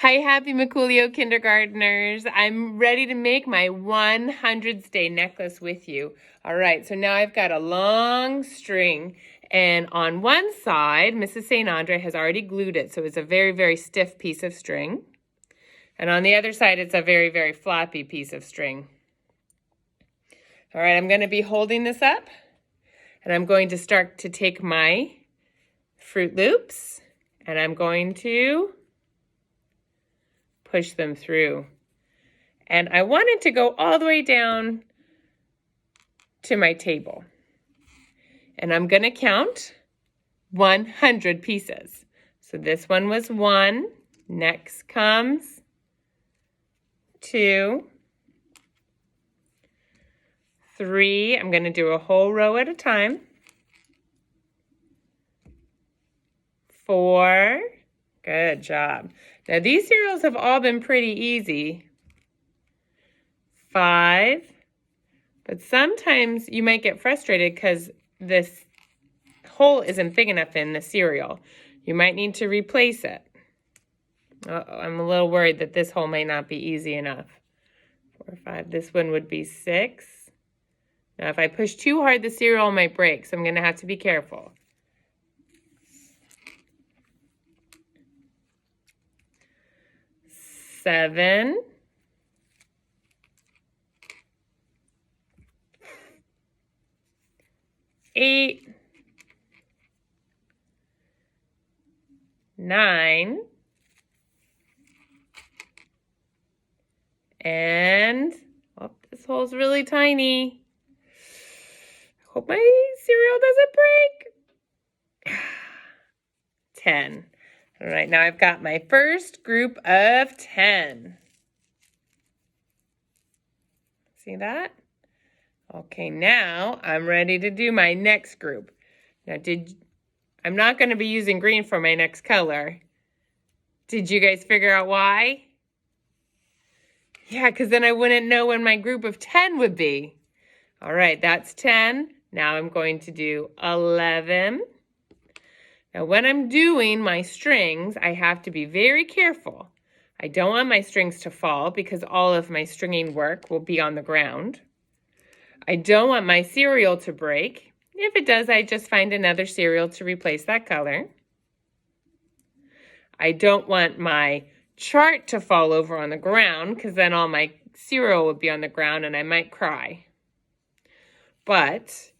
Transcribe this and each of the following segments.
Hi, happy Maculio kindergartners. I'm ready to make my 100th day necklace with you. All right, so now I've got a long string, and on one side, Mrs. St. Andre has already glued it, so it's a very, very stiff piece of string. And on the other side, it's a very, very floppy piece of string. All right, I'm going to be holding this up, and I'm going to start to take my Fruit Loops, and I'm going to push them through. And I want it to go all the way down to my table. And I'm going to count 100 pieces. So this one was 1. Next comes 2, 3. I'm going to do a whole row at a time. 4. Good job. Now these cereals have all been pretty easy. 5. But sometimes you might get frustrated because this hole isn't big enough in the cereal. You might need to replace it. I'm a little worried that this hole might not be easy enough. 4, 5. This one would be 6. Now if I push too hard, the cereal might break, so I'm going to have to be careful. 7. 8. 9. And, oh, this hole's really tiny. I hope my cereal doesn't break. 10. All right, now I've got my first group of 10. See that? Okay, now I'm ready to do my next group. Now, I'm not going to be using green for my next color. Did you guys figure out why? Yeah, because then I wouldn't know when my group of 10 would be. All right, that's 10. Now I'm going to do 11. Now when I'm doing my strings, I have to be very careful. I don't want my strings to fall because all of my stringing work will be on the ground. I don't want my cereal to break. If it does, I just find another cereal to replace that color. I don't want my chart to fall over on the ground because then all my cereal would be on the ground and I might cry. But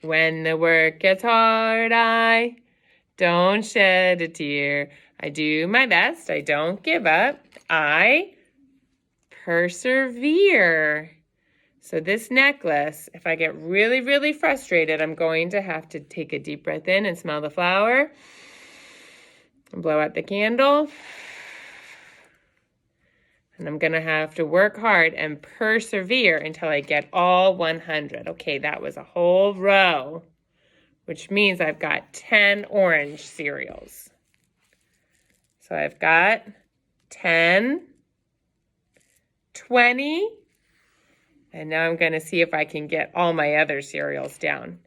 when the work gets hard, I don't shed a tear. I do my best. I don't give up. I persevere. So this necklace, if I get really, really frustrated, I'm going to have to take a deep breath in and smell the flower. And blow out the candle. And I'm going to have to work hard and persevere until I get all 100. Okay, that was a whole row, which means I've got 10 orange cereals. So I've got 10, 20, and now I'm going to see if I can get all my other cereals down.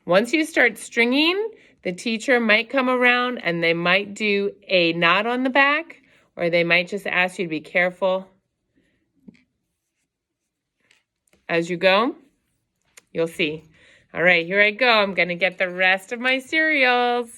Once you start stringing, the teacher might come around and they might do a knot on the back, or they might just ask you to be careful. As you go, you'll see. All right, here I go. I'm going to get the rest of my cereals.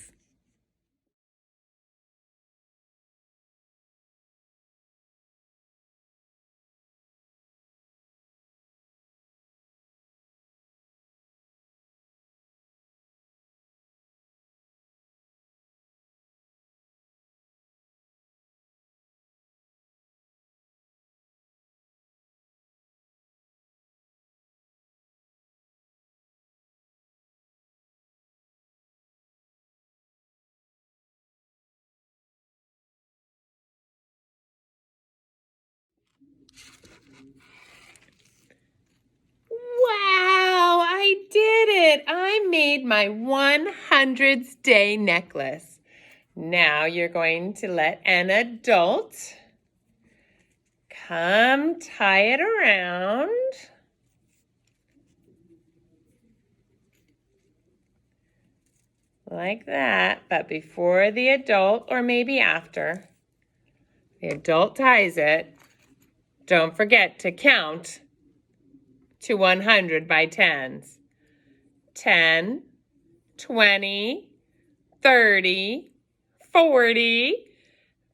Wow, I did it. I made my 100th day necklace. Now you're going to let an adult come tie it around. Like that, but before the adult, or maybe after, The adult ties it. Don't forget to count to 100 by tens. 10, 20, 30, 40,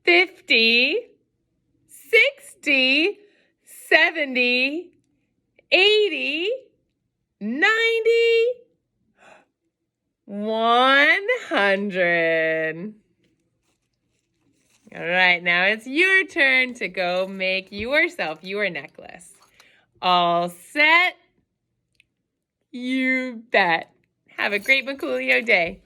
50, 60, 70, 80, 90, 100. All right, now it's your turn to go make yourself your necklace. All set? You bet. Have a great Macoolio day.